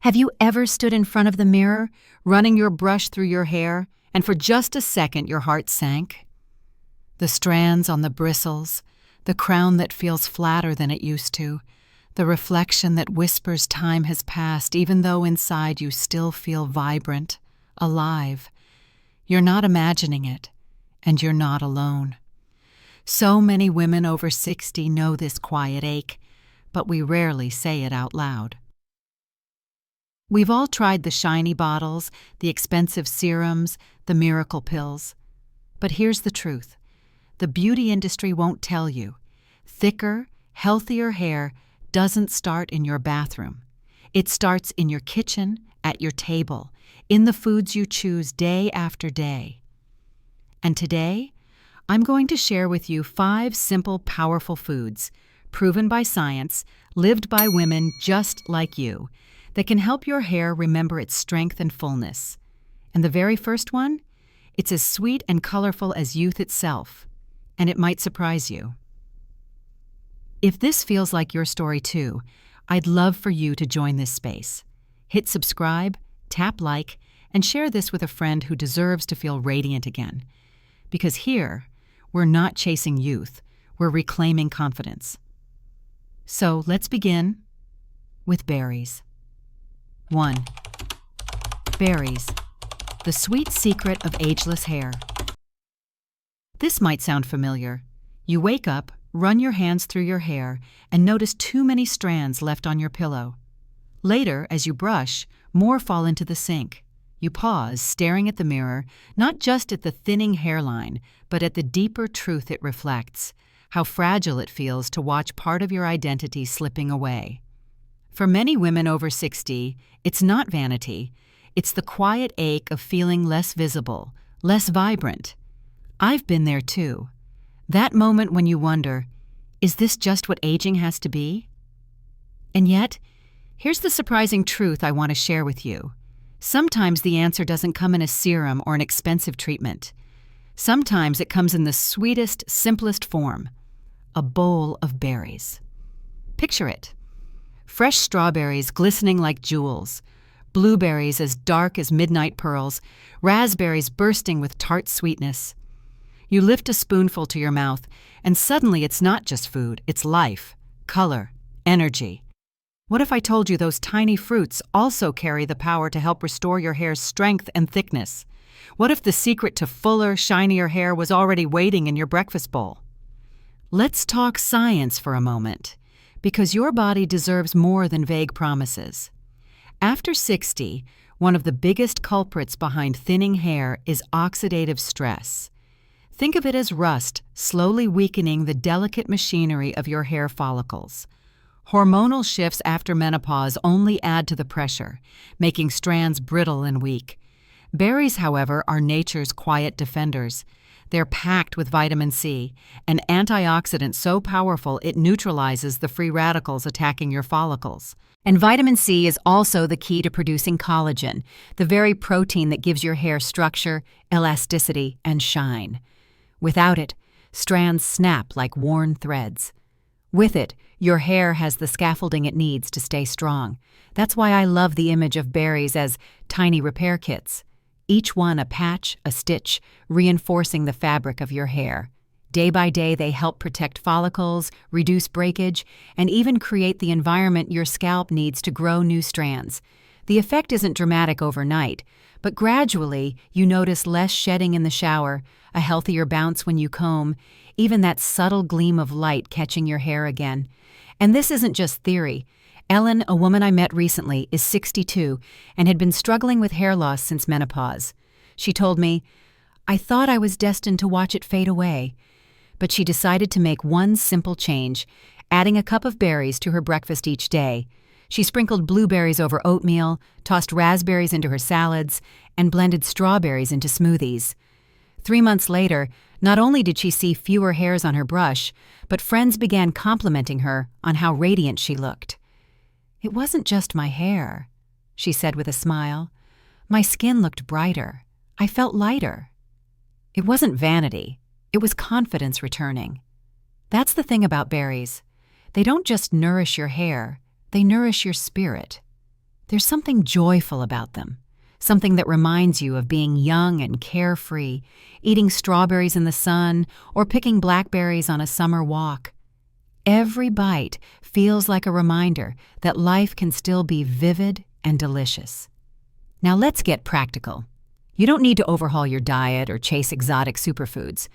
Have you ever stood in front of the mirror, running your brush through your hair, and for just a second your heart sank? The strands on the bristles, the crown that feels flatter than it used to, the reflection that whispers time has passed even though inside you still feel vibrant, alive. You're not imagining it, and you're not alone. So many women over 60 know this quiet ache, but we rarely say it out loud. We've all tried the shiny bottles, the expensive serums, the miracle pills. But here's the truth. The beauty industry won't tell you. Thicker, healthier hair doesn't start in your bathroom. It starts in your kitchen, at your table, in the foods you choose day after day. And today, I'm going to share with you 5 simple, powerful foods, proven by science, lived by women just like you, that can help your hair remember its strength and fullness. And the very first one? It's as sweet and colorful as youth itself, and it might surprise you. If this feels like your story too, I'd love for you to join this space. Hit subscribe, tap like, and share this with a friend who deserves to feel radiant again. Because here, we're not chasing youth, we're reclaiming confidence. So let's begin with berries. 1. Berries, the sweet secret of ageless hair. This might sound familiar. You wake up, run your hands through your hair, and notice too many strands left on your pillow. Later, as you brush, more fall into the sink. You pause, staring at the mirror, not just at the thinning hairline, but at the deeper truth it reflects, how fragile it feels to watch part of your identity slipping away. For many women over 60, it's not vanity. It's the quiet ache of feeling less visible, less vibrant. I've been there too. That moment when you wonder, is this just what aging has to be? And yet, here's the surprising truth I want to share with you. Sometimes the answer doesn't come in a serum or an expensive treatment. Sometimes it comes in the sweetest, simplest form, a bowl of berries. Picture it. Fresh strawberries glistening like jewels, blueberries as dark as midnight pearls, raspberries bursting with tart sweetness. You lift a spoonful to your mouth, and suddenly it's not just food, it's life, color, energy. What if I told you those tiny fruits also carry the power to help restore your hair's strength and thickness? What if the secret to fuller, shinier hair was already waiting in your breakfast bowl? Let's talk science for a moment, because your body deserves more than vague promises. After 60, one of the biggest culprits behind thinning hair is oxidative stress. Think of it as rust slowly weakening the delicate machinery of your hair follicles. Hormonal shifts after menopause only add to the pressure, making strands brittle and weak. Berries, however, are nature's quiet defenders. They're packed with vitamin C, an antioxidant so powerful it neutralizes the free radicals attacking your follicles. And vitamin C is also the key to producing collagen, the very protein that gives your hair structure, elasticity, and shine. Without it, strands snap like worn threads. With it, your hair has the scaffolding it needs to stay strong. That's why I love the image of berries as tiny repair kits. Each one a patch, a stitch, reinforcing the fabric of your hair. Day by day, they help protect follicles, reduce breakage, and even create the environment your scalp needs to grow new strands. The effect isn't dramatic overnight, but gradually you notice less shedding in the shower, a healthier bounce when you comb, even that subtle gleam of light catching your hair again. And this isn't just theory. Ellen, a woman I met recently, is 62 and had been struggling with hair loss since menopause. She told me, "I thought I was destined to watch it fade away." But she decided to make one simple change, adding a cup of berries to her breakfast each day. She sprinkled blueberries over oatmeal, tossed raspberries into her salads, and blended strawberries into smoothies. 3 months later, not only did she see fewer hairs on her brush, but friends began complimenting her on how radiant she looked. "It wasn't just my hair," she said with a smile. "My skin looked brighter. I felt lighter." It wasn't vanity. It was confidence returning. That's the thing about berries. They don't just nourish your hair, they nourish your spirit. There's something joyful about them, something that reminds you of being young and carefree, eating strawberries in the sun, or picking blackberries on a summer walk. Every bite feels like a reminder that life can still be vivid and delicious. Now let's get practical. You don't need to overhaul your diet or chase exotic superfoods.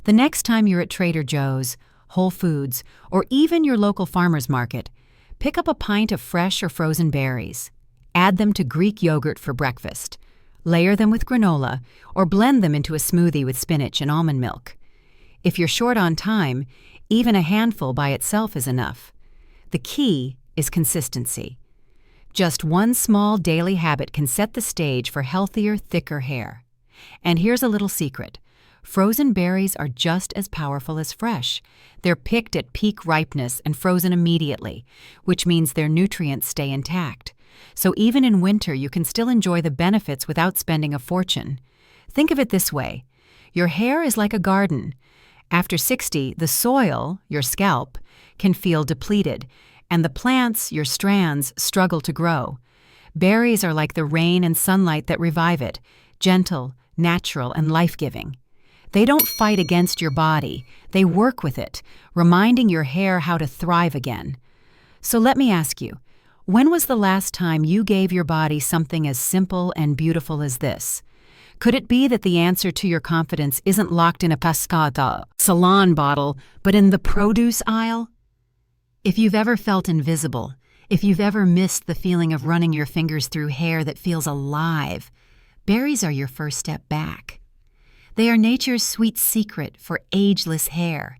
The next time you're at Trader Joe's, Whole Foods, or even your local farmer's market, pick up a pint of fresh or frozen berries. Add them to Greek yogurt for breakfast. Layer them with granola, or blend them into a smoothie with spinach and almond milk. If you're short on time, even a handful by itself is enough. The key is consistency. Just one small daily habit can set the stage for healthier, thicker hair. And here's a little secret. Frozen berries are just as powerful as fresh. They're picked at peak ripeness and frozen immediately, which means their nutrients stay intact. So even in winter, you can still enjoy the benefits without spending a fortune. Think of it this way. Your hair is like a garden. After 60, the soil, your scalp, can feel depleted, and the plants, your strands, struggle to grow. Berries are like the rain and sunlight that revive it, gentle, natural, and life-giving. They don't fight against your body, they work with it, reminding your hair how to thrive again. So let me ask you, when was the last time you gave your body something as simple and beautiful as this? Could it be that the answer to your confidence isn't locked in a Pescado salon bottle, but in the produce aisle? If you've ever felt invisible, if you've ever missed the feeling of running your fingers through hair that feels alive, berries are your first step back. They are nature's sweet secret for ageless hair.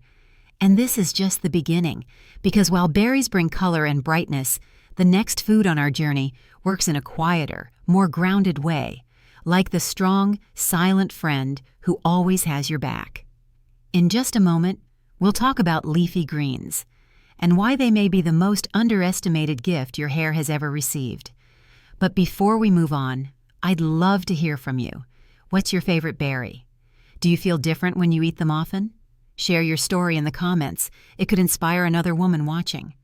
And this is just the beginning, because while berries bring color and brightness, the next food on our journey works in a quieter, more grounded way, like the strong, silent friend who always has your back. In just a moment, we'll talk about leafy greens and why they may be the most underestimated gift your hair has ever received. But before we move on, I'd love to hear from you. What's your favorite berry? Do you feel different when you eat them often? Share your story in the comments. It could inspire another woman watching.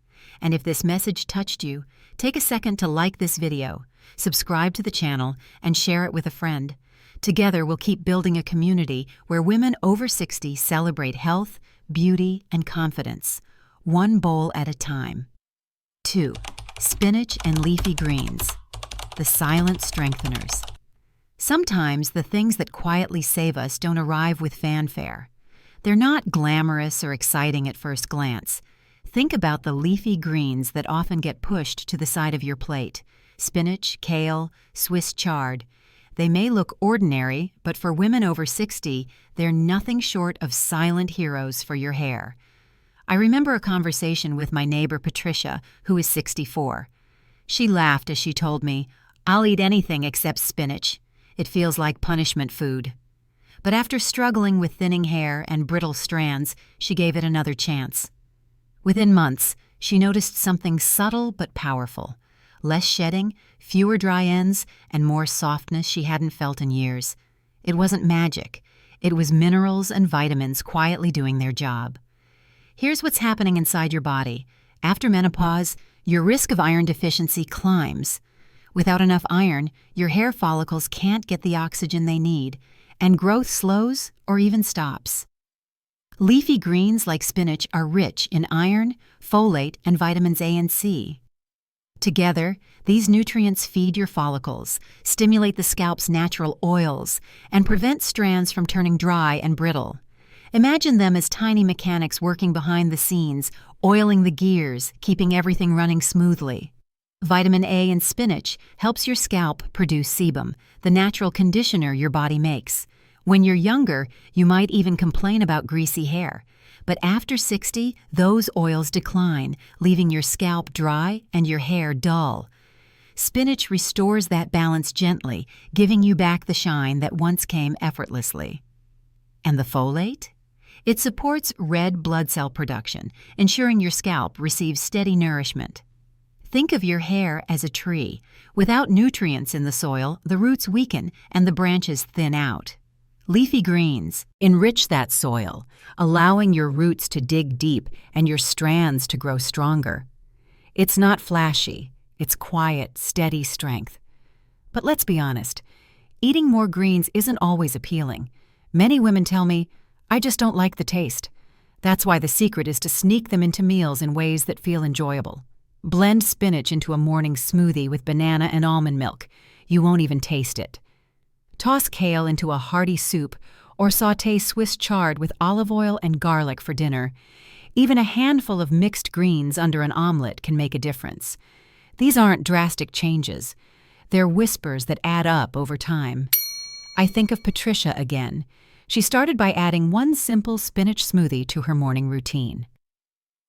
And if this message touched you, take a second to like this video, subscribe to the channel, and share it with a friend. Together, we'll keep building a community where women over 60 celebrate health, beauty, and confidence, one bowl at a time. 2. Spinach and leafy greens, the silent strengtheners. Sometimes the things that quietly save us don't arrive with fanfare. They're not glamorous or exciting at first glance. Think about the leafy greens that often get pushed to the side of your plate. Spinach, kale, Swiss chard. They may look ordinary, but for women over 60, they're nothing short of silent heroes for your hair. I remember a conversation with my neighbor Patricia, who is 64. She laughed as she told me, "I'll eat anything except spinach. It feels like punishment food." But after struggling with thinning hair and brittle strands, she gave it another chance. Within months, she noticed something subtle but powerful. Less shedding, fewer dry ends, and more softness she hadn't felt in years. It wasn't magic. It was minerals and vitamins quietly doing their job. Here's what's happening inside your body. After menopause, your risk of iron deficiency climbs. Without enough iron, your hair follicles can't get the oxygen they need, and growth slows or even stops. Leafy greens like spinach are rich in iron, folate, and vitamins A and C. Together, these nutrients feed your follicles, stimulate the scalp's natural oils, and prevent strands from turning dry and brittle. Imagine them as tiny mechanics working behind the scenes, oiling the gears, keeping everything running smoothly. Vitamin A in spinach helps your scalp produce sebum, the natural conditioner your body makes. When you're younger, you might even complain about greasy hair. But after 60, those oils decline, leaving your scalp dry and your hair dull. Spinach restores that balance gently, giving you back the shine that once came effortlessly. And the folate? It supports red blood cell production, ensuring your scalp receives steady nourishment. Think of your hair as a tree. Without nutrients in the soil, the roots weaken and the branches thin out. Leafy greens enrich that soil, allowing your roots to dig deep and your strands to grow stronger. It's not flashy, It's quiet, steady strength. But let's be honest, eating more greens isn't always appealing. Many women tell me, "I just don't like the taste." That's why the secret is to sneak them into meals in ways that feel enjoyable. Blend spinach into a morning smoothie with banana and almond milk. You won't even taste it. Toss kale into a hearty soup or sauté Swiss chard with olive oil and garlic for dinner. Even a handful of mixed greens under an omelet can make a difference. These aren't drastic changes. They're whispers that add up over time. I think of Patricia again. She started by adding one simple spinach smoothie to her morning routine.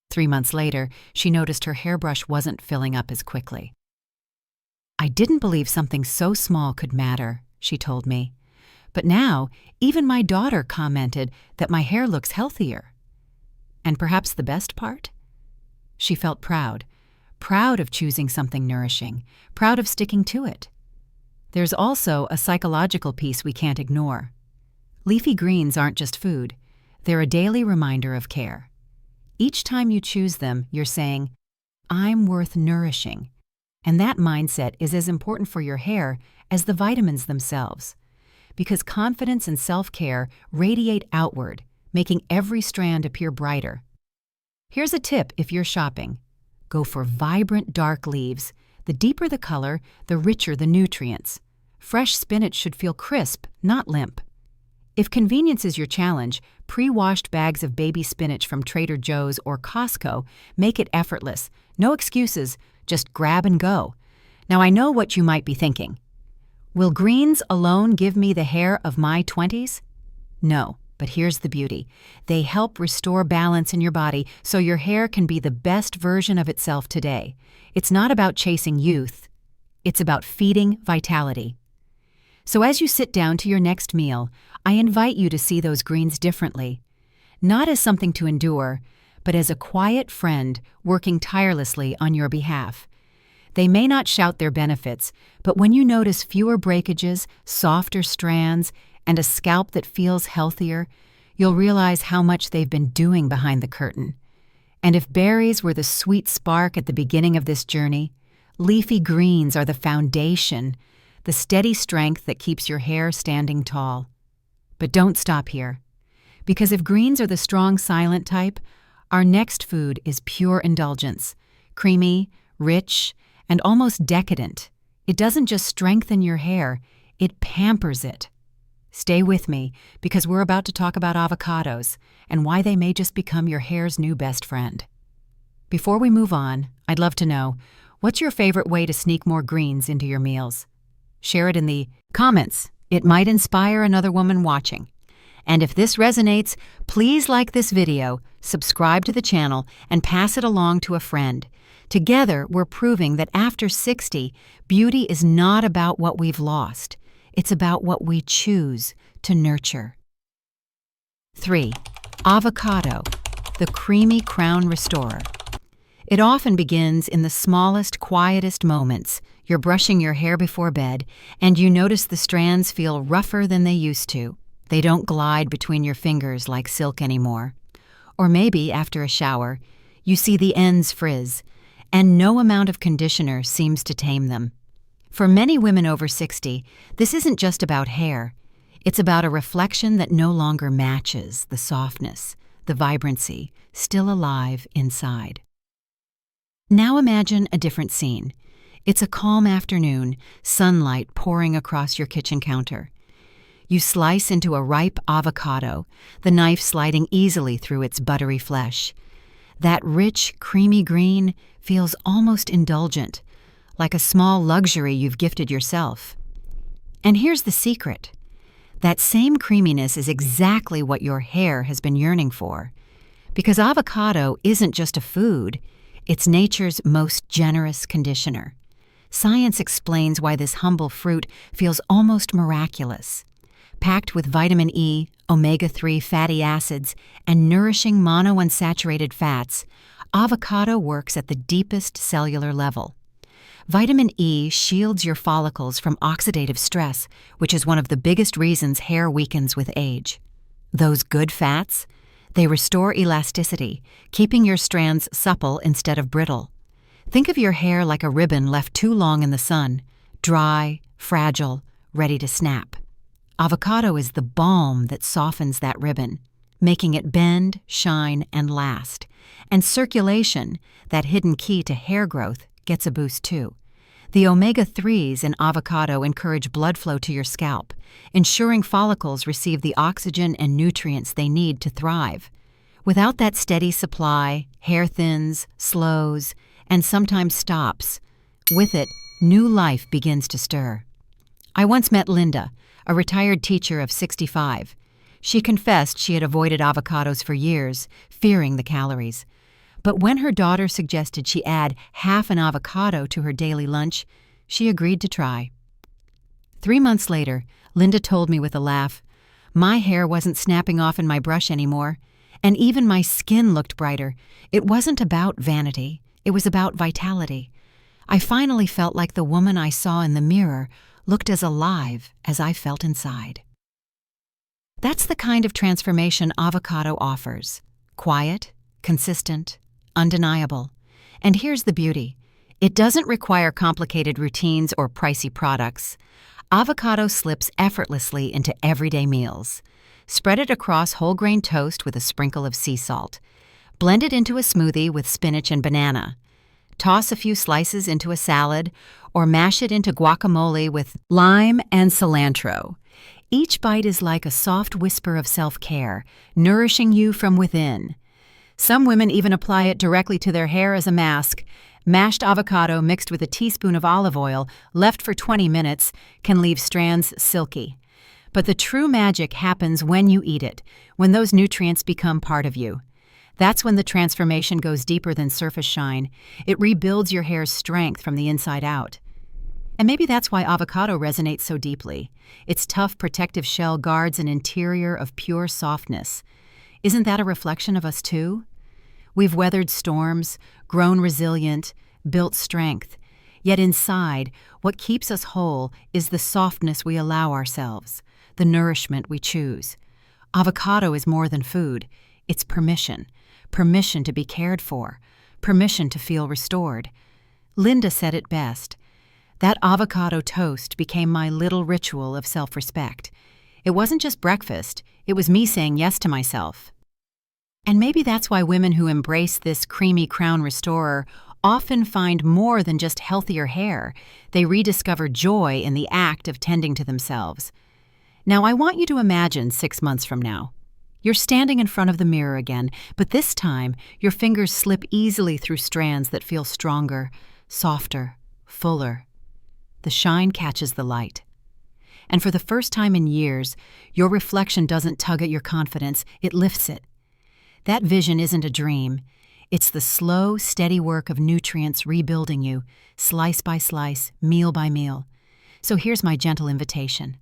3 months later, she noticed her hairbrush wasn't filling up as quickly. "I didn't believe something so small could matter," she told me. "But now, even my daughter commented that my hair looks healthier." And perhaps the best part? She felt proud of choosing something nourishing, proud of sticking to it. There's also a psychological piece we can't ignore. Leafy greens aren't just food, they're a daily reminder of care. Each time you choose them, you're saying, "I'm worth nourishing." And that mindset is as important for your hair as the vitamins themselves. Because confidence and self-care radiate outward, making every strand appear brighter. Here's a tip if you're shopping. Go for vibrant dark leaves. The deeper the color, the richer the nutrients. Fresh spinach should feel crisp, not limp. If convenience is your challenge, pre-washed bags of baby spinach from Trader Joe's or Costco make it effortless. No excuses, just grab and go. Now I know what you might be thinking. Will greens alone give me the hair of my 20s? No, but here's the beauty. They help restore balance in your body so your hair can be the best version of itself today. It's not about chasing youth. It's about feeding vitality. So as you sit down to your next meal, I invite you to see those greens differently. Not as something to endure, but as a quiet friend working tirelessly on your behalf. They may not shout their benefits, but when you notice fewer breakages, softer strands, and a scalp that feels healthier, you'll realize how much they've been doing behind the curtain. And if berries were the sweet spark at the beginning of this journey, leafy greens are the foundation, the steady strength that keeps your hair standing tall. But don't stop here. Because if greens are the strong, silent type, our next food is pure indulgence, creamy, rich, and almost decadent. It doesn't just strengthen your hair, it pampers it. Stay with me, because we're about to talk about avocados and why they may just become your hair's new best friend. Before we move on, I'd love to know, what's your favorite way to sneak more greens into your meals? Share it in the comments. It might inspire another woman watching. And if this resonates, please like this video, subscribe to the channel, and pass it along to a friend. Together, we're proving that after 60, beauty is not about what we've lost. It's about what we choose to nurture. 3. Avocado, the creamy crown restorer. It often begins in the smallest, quietest moments. You're brushing your hair before bed, and you notice the strands feel rougher than they used to. They don't glide between your fingers like silk anymore. Or maybe, after a shower, you see the ends frizz, and no amount of conditioner seems to tame them. For many women over 60, this isn't just about hair. It's about a reflection that no longer matches the softness, the vibrancy, still alive inside. Now imagine a different scene. It's a calm afternoon, sunlight pouring across your kitchen counter. You slice into a ripe avocado, the knife sliding easily through its buttery flesh. That rich, creamy green feels almost indulgent, like a small luxury you've gifted yourself. And here's the secret. That same creaminess is exactly what your hair has been yearning for. Because avocado isn't just a food, it's nature's most generous conditioner. Science explains why this humble fruit feels almost miraculous. Packed with vitamin E, omega-3 fatty acids, and nourishing monounsaturated fats, avocado works at the deepest cellular level. Vitamin E shields your follicles from oxidative stress, which is one of the biggest reasons hair weakens with age. Those good fats? They restore elasticity, keeping your strands supple instead of brittle. Think of your hair like a ribbon left too long in the sun, dry, fragile, ready to snap. Avocado is the balm that softens that ribbon, making it bend, shine, and last. And circulation, that hidden key to hair growth, gets a boost too. The omega-3s in avocado encourage blood flow to your scalp, ensuring follicles receive the oxygen and nutrients they need to thrive. Without that steady supply, hair thins, slows, and sometimes stops. With it, new life begins to stir. I once met Linda, a retired teacher of 65. She confessed she had avoided avocados for years, fearing the calories. But when her daughter suggested she add half an avocado to her daily lunch, she agreed to try. 3 months later, Linda told me with a laugh, "My hair wasn't snapping off in my brush anymore, and even my skin looked brighter. It wasn't about vanity. It was about vitality. I finally felt like the woman I saw in the mirror looked as alive as I felt inside." That's the kind of transformation avocado offers. Quiet, consistent, undeniable. And here's the beauty. It doesn't require complicated routines or pricey products. Avocado slips effortlessly into everyday meals. Spread it across whole grain toast with a sprinkle of sea salt. Blend it into a smoothie with spinach and banana. Toss a few slices into a salad, or mash it into guacamole with lime and cilantro. Each bite is like a soft whisper of self-care, nourishing you from within. Some women even apply it directly to their hair as a mask. Mashed avocado mixed with a teaspoon of olive oil, left for 20 minutes, can leave strands silky. But the true magic happens when you eat it, when those nutrients become part of you. That's when the transformation goes deeper than surface shine. It rebuilds your hair's strength from the inside out. And maybe that's why avocado resonates so deeply. Its tough protective shell guards an interior of pure softness. Isn't that a reflection of us too? We've weathered storms, grown resilient, built strength. Yet inside, what keeps us whole is the softness we allow ourselves, the nourishment we choose. Avocado is more than food. It's permission. Permission to be cared for. Permission to feel restored. Linda said it best. That avocado toast became my little ritual of self-respect. It wasn't just breakfast. It was me saying yes to myself. And maybe that's why women who embrace this creamy crown restorer often find more than just healthier hair. They rediscover joy in the act of tending to themselves. Now, I want you to imagine 6 months from now. You're standing in front of the mirror again, but this time, your fingers slip easily through strands that feel stronger, softer, fuller. The shine catches the light. And for the first time in years, your reflection doesn't tug at your confidence, it lifts it. That vision isn't a dream. It's the slow, steady work of nutrients rebuilding you, slice by slice, meal by meal. So here's my gentle invitation.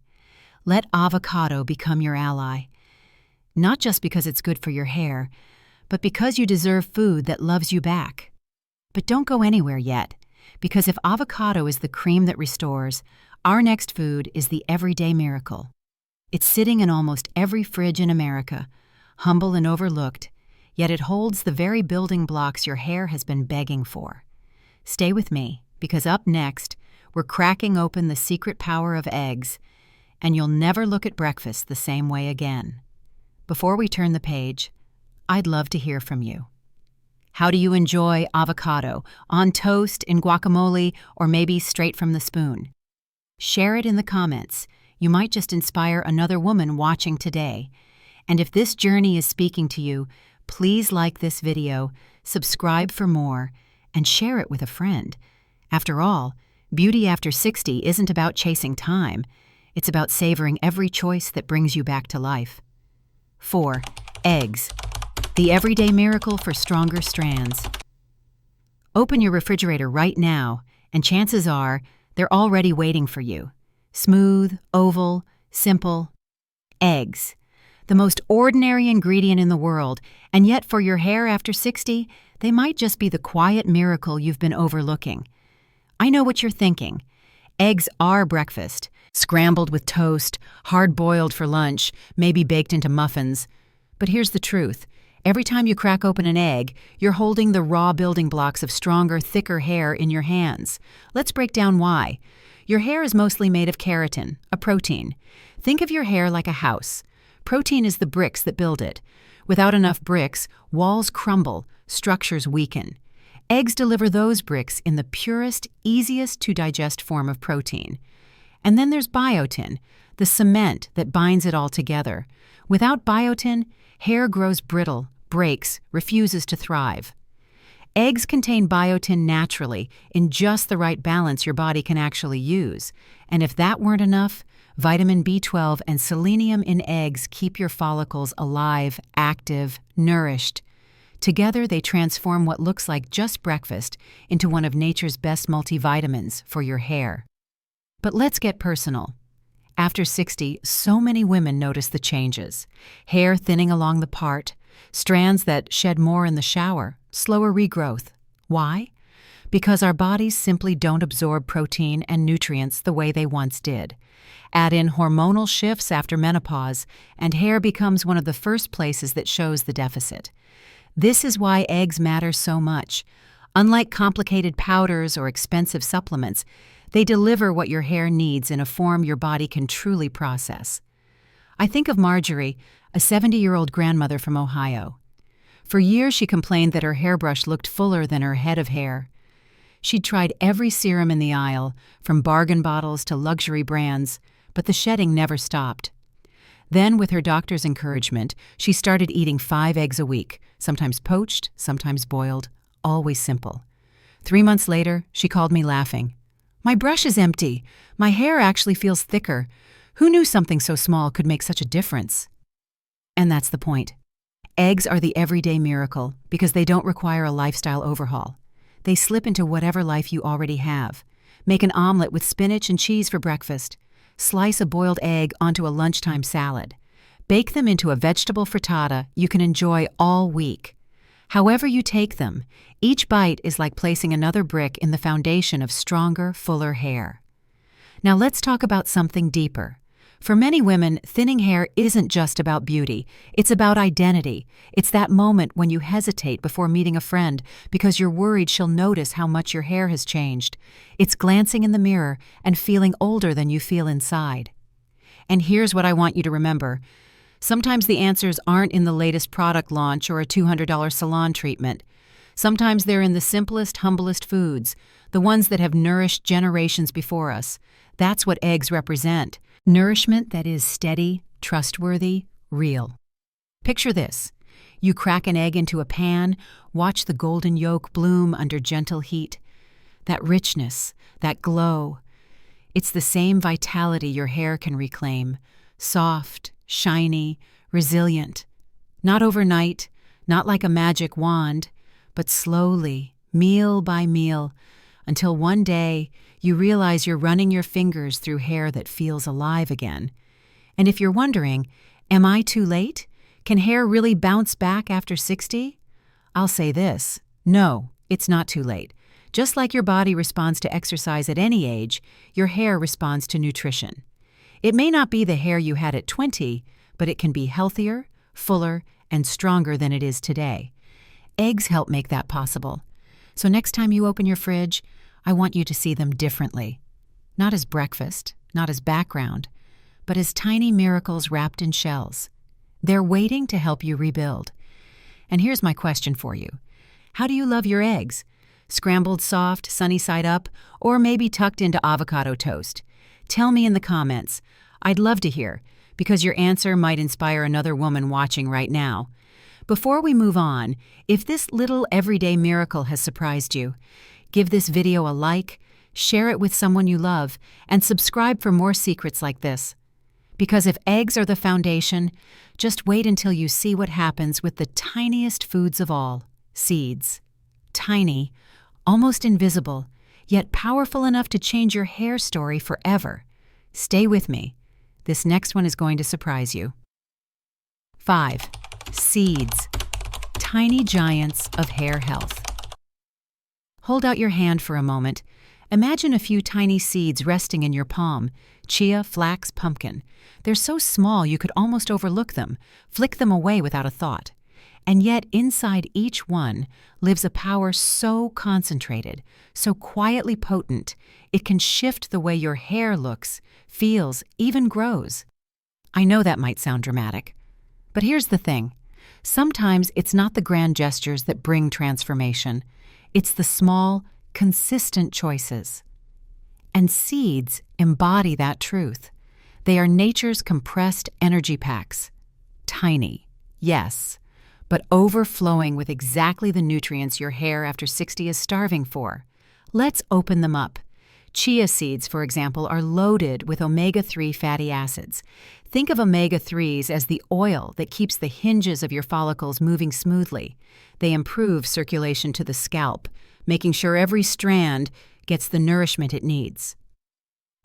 Let avocado become your ally. Not just because it's good for your hair, but because you deserve food that loves you back. But don't go anywhere yet, because if avocado is the cream that restores, our next food is the everyday miracle. It's sitting in almost every fridge in America, humble and overlooked, yet it holds the very building blocks your hair has been begging for. Stay with me, because up next, we're cracking open the secret power of eggs, and you'll never look at breakfast the same way again. Before we turn the page, I'd love to hear from you. How do you enjoy avocado? On toast, in guacamole, or maybe straight from the spoon? Share it in the comments. You might just inspire another woman watching today. And if this journey is speaking to you, please like this video, subscribe for more, and share it with a friend. After all, beauty after 60 isn't about chasing time. It's about savoring every choice that brings you back to life. 4. Eggs. The everyday miracle for stronger strands. Open your refrigerator right now, and chances are they're already waiting for you. Smooth, oval, simple. Eggs. The most ordinary ingredient in the world, and yet for your hair after 60, they might just be the quiet miracle you've been overlooking. I know what you're thinking. Eggs are breakfast. Scrambled with toast, hard-boiled for lunch, maybe baked into muffins. But here's the truth. Every time you crack open an egg, you're holding the raw building blocks of stronger, thicker hair in your hands. Let's break down why. Your hair is mostly made of keratin, a protein. Think of your hair like a house. Protein is the bricks that build it. Without enough bricks, walls crumble, structures weaken. Eggs deliver those bricks in the purest, easiest to digest form of protein. And then there's biotin, the cement that binds it all together. Without biotin, hair grows brittle, breaks, refuses to thrive. Eggs contain biotin naturally, in just the right balance your body can actually use. And if that weren't enough, vitamin B12 and selenium in eggs keep your follicles alive, active, nourished. Together, they transform what looks like just breakfast into one of nature's best multivitamins for your hair. But let's get personal. After 60, so many women notice the changes. Hair thinning along the part, strands that shed more in the shower, slower regrowth. Why? Because our bodies simply don't absorb protein and nutrients the way they once did. Add in hormonal shifts after menopause, and hair becomes one of the first places that shows the deficit. This is why eggs matter so much. Unlike complicated powders or expensive supplements, they deliver what your hair needs in a form your body can truly process. I think of Marjorie, a 70-year-old grandmother from Ohio. For years she complained that her hairbrush looked fuller than her head of hair. She'd tried every serum in the aisle, from bargain bottles to luxury brands, but the shedding never stopped. Then, with her doctor's encouragement, she started eating 5 eggs a week, sometimes poached, sometimes boiled, always simple. 3 months later, she called me laughing. "My brush is empty. My hair actually feels thicker. Who knew something so small could make such a difference?" And that's the point. Eggs are the everyday miracle because they don't require a lifestyle overhaul. They slip into whatever life you already have. Make an omelet with spinach and cheese for breakfast. Slice a boiled egg onto a lunchtime salad. Bake them into a vegetable frittata you can enjoy all week. However you take them, each bite is like placing another brick in the foundation of stronger, fuller hair. Now let's talk about something deeper. For many women, thinning hair isn't just about beauty. It's about identity. It's that moment when you hesitate before meeting a friend because you're worried she'll notice how much your hair has changed. It's glancing in the mirror and feeling older than you feel inside. And here's what I want you to remember. Sometimes the answers aren't in the latest product launch or a $200 salon treatment. Sometimes they're in the simplest, humblest foods, the ones that have nourished generations before us. That's what eggs represent. Nourishment that is steady, trustworthy, real. Picture this. You crack an egg into a pan, watch the golden yolk bloom under gentle heat. That richness, that glow. It's the same vitality your hair can reclaim. Soft, shiny, resilient. Not overnight, not like a magic wand, but slowly, meal by meal, until one day you realize you're running your fingers through hair that feels alive again. And if you're wondering, am I too late? Can hair really bounce back after 60? I'll say this, no, it's not too late. Just like your body responds to exercise at any age, your hair responds to nutrition. It may not be the hair you had at 20, but it can be healthier, fuller, and stronger than it is today. Eggs help make that possible. So next time you open your fridge, I want you to see them differently. Not as breakfast, not as background, but as tiny miracles wrapped in shells. They're waiting to help you rebuild. And here's my question for you. How do you love your eggs? Scrambled soft, sunny side up, or maybe tucked into avocado toast? Tell me in the comments. I'd love to hear, because your answer might inspire another woman watching right now. Before we move on, if this little everyday miracle has surprised you, give this video a like, share it with someone you love, and subscribe for more secrets like this. Because if eggs are the foundation, just wait until you see what happens with the tiniest foods of all, seeds. Tiny, almost invisible, yet powerful enough to change your hair story forever. Stay with me. This next one is going to surprise you. 5. Seeds. Tiny giants of hair health. Hold out your hand for a moment. Imagine a few tiny seeds resting in your palm. Chia, flax, pumpkin. They're so small you could almost overlook them, flick them away without a thought. And yet inside each one lives a power so concentrated, so quietly potent, it can shift the way your hair looks, feels, even grows. I know that might sound dramatic, but here's the thing. Sometimes it's not the grand gestures that bring transformation. It's the small, consistent choices. And seeds embody that truth. They are nature's compressed energy packs. Tiny, yes, but overflowing with exactly the nutrients your hair after 60 is starving for. Let's open them up. Chia seeds, for example, are loaded with omega-3 fatty acids. Think of omega-3s as the oil that keeps the hinges of your follicles moving smoothly. They improve circulation to the scalp, making sure every strand gets the nourishment it needs.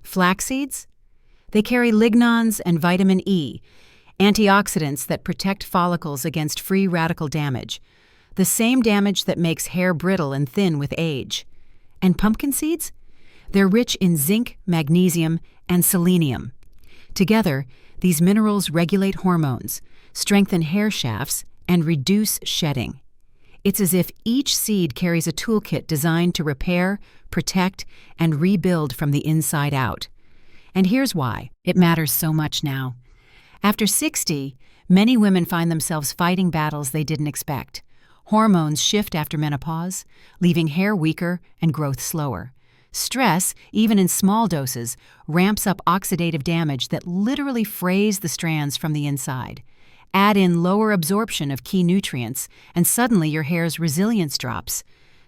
Flax seeds? They carry lignans and vitamin E, antioxidants that protect follicles against free radical damage, the same damage that makes hair brittle and thin with age. And pumpkin seeds? They're rich in zinc, magnesium, and selenium. Together, these minerals regulate hormones, strengthen hair shafts, and reduce shedding. It's as if each seed carries a toolkit designed to repair, protect, and rebuild from the inside out. And here's why it matters so much now. After 60, many women find themselves fighting battles they didn't expect. Hormones shift after menopause, leaving hair weaker and growth slower. Stress, even in small doses, ramps up oxidative damage that literally frays the strands from the inside. Add in lower absorption of key nutrients, and suddenly your hair's resilience drops.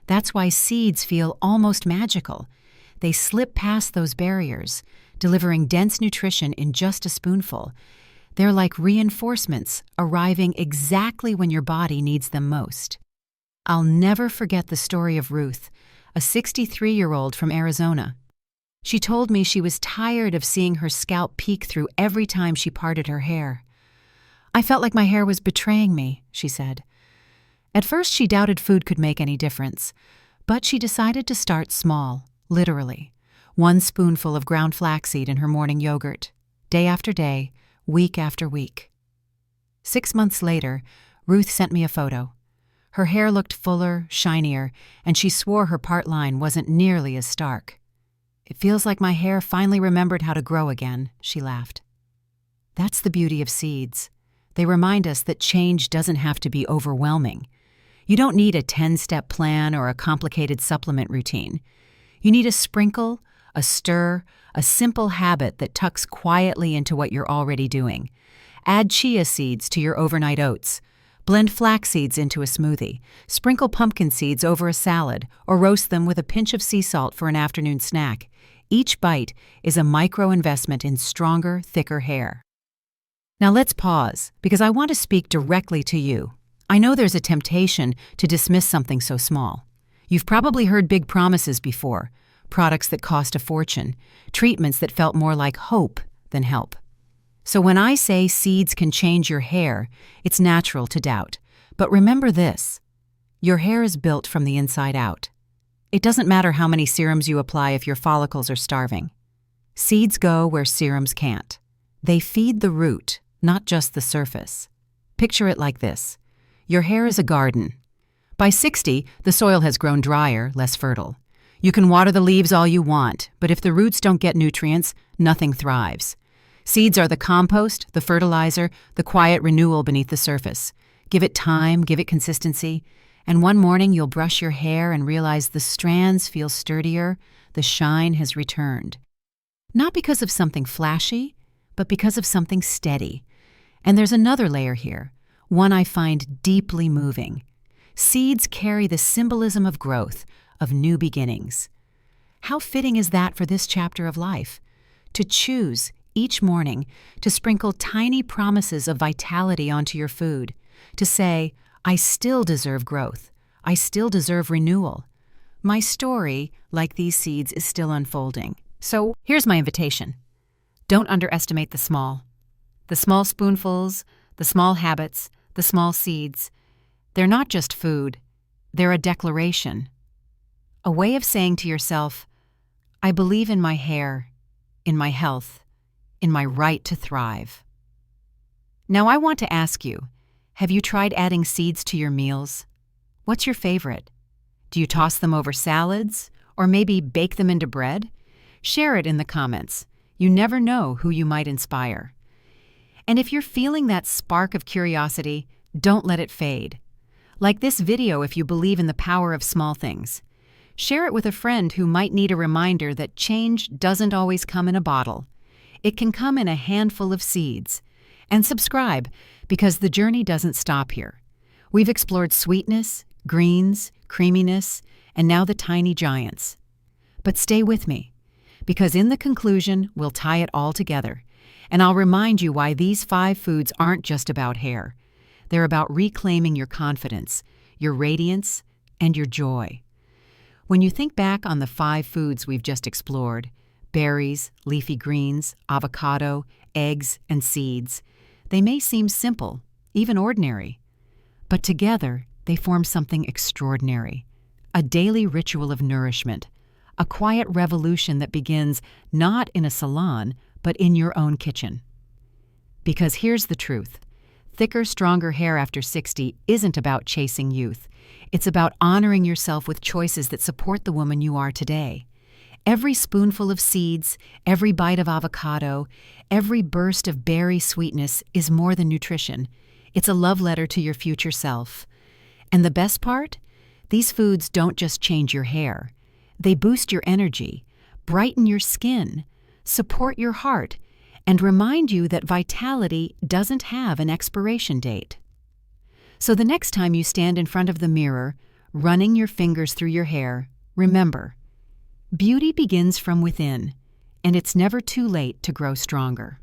That's why seeds feel almost magical. They slip past those barriers, delivering dense nutrition in just a spoonful. They're like reinforcements, arriving exactly when your body needs them most. I'll never forget the story of Ruth, a 63-year-old from Arizona. She told me she was tired of seeing her scalp peek through every time she parted her hair. I felt like my hair was betraying me, she said. At first, she doubted food could make any difference, but she decided to start small, literally. 1 spoonful of ground flaxseed in her morning yogurt, day after day, week after week. 6 months later, Ruth sent me a photo. Her hair looked fuller, shinier, and she swore her part line wasn't nearly as stark. "It feels like my hair finally remembered how to grow again," she laughed. That's the beauty of seeds. They remind us that change doesn't have to be overwhelming. You don't need a 10-step plan or a complicated supplement routine. You need a sprinkle, a stir, a simple habit that tucks quietly into what you're already doing. Add chia seeds to your overnight oats. Blend flax seeds into a smoothie. Sprinkle pumpkin seeds over a salad, or roast them with a pinch of sea salt for an afternoon snack. Each bite is a micro-investment in stronger, thicker hair. Now let's pause, because I want to speak directly to you. I know there's a temptation to dismiss something so small. You've probably heard big promises before, products that cost a fortune, treatments that felt more like hope than help. So when I say seeds can change your hair, it's natural to doubt. But remember this: your hair is built from the inside out. It doesn't matter how many serums you apply if your follicles are starving. Seeds go where serums can't. They feed the root, not just the surface. Picture it like this. Your hair is a garden. By 60, the soil has grown drier, less fertile. You can water the leaves all you want, but if the roots don't get nutrients, nothing thrives. Seeds are the compost, the fertilizer, the quiet renewal beneath the surface. Give it time, give it consistency, and one morning you'll brush your hair and realize the strands feel sturdier, the shine has returned. Not because of something flashy, but because of something steady. And there's another layer here, one I find deeply moving. Seeds carry the symbolism of growth, of new beginnings. How fitting is that for this chapter of life? To choose, each morning, to sprinkle tiny promises of vitality onto your food, to say, I still deserve growth, I still deserve renewal. My story, like these seeds, is still unfolding. So here's my invitation. Don't underestimate the small. The small spoonfuls, the small habits, the small seeds. They're not just food, they're a declaration. A way of saying to yourself, I believe in my hair, in my health, in my right to thrive. Now I want to ask you, Have you tried adding seeds to your meals? What's your favorite? Do you toss them over salads? Or maybe bake them into bread? Share it in the comments. You never know who you might inspire. And if you're feeling that spark of curiosity, don't let it fade. Like this video if you believe in the power of small things. Share it with a friend who might need a reminder that change doesn't always come in a bottle. It can come in a handful of seeds. And subscribe, because the journey doesn't stop here. We've explored sweetness, greens, creaminess, and now the tiny giants. But stay with me, because in the conclusion, we'll tie it all together, and I'll remind you why these 5 foods aren't just about hair. They're about reclaiming your confidence, your radiance, and your joy. When you think back on the 5 foods we've just explored, berries, leafy greens, avocado, eggs, and seeds, they may seem simple, even ordinary. But together, they form something extraordinary, a daily ritual of nourishment, a quiet revolution that begins not in a salon, but in your own kitchen. Because here's the truth. Thicker, stronger hair after 60 isn't about chasing youth. It's about honoring yourself with choices that support the woman you are today. Every spoonful of seeds, every bite of avocado, every burst of berry sweetness is more than nutrition. It's a love letter to your future self. And the best part? These foods don't just change your hair. They boost your energy, brighten your skin, support your heart, and remind you that vitality doesn't have an expiration date. So the next time you stand in front of the mirror, running your fingers through your hair, remember, beauty begins from within, and it's never too late to grow stronger.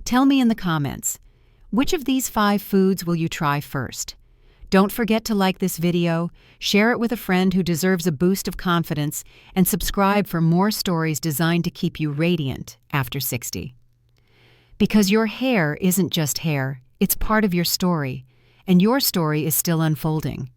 Tell me in the comments, which of these 5 foods will you try first? Don't forget to like this video, share it with a friend who deserves a boost of confidence, and subscribe for more stories designed to keep you radiant after 60. Because your hair isn't just hair, it's part of your story, and your story is still unfolding.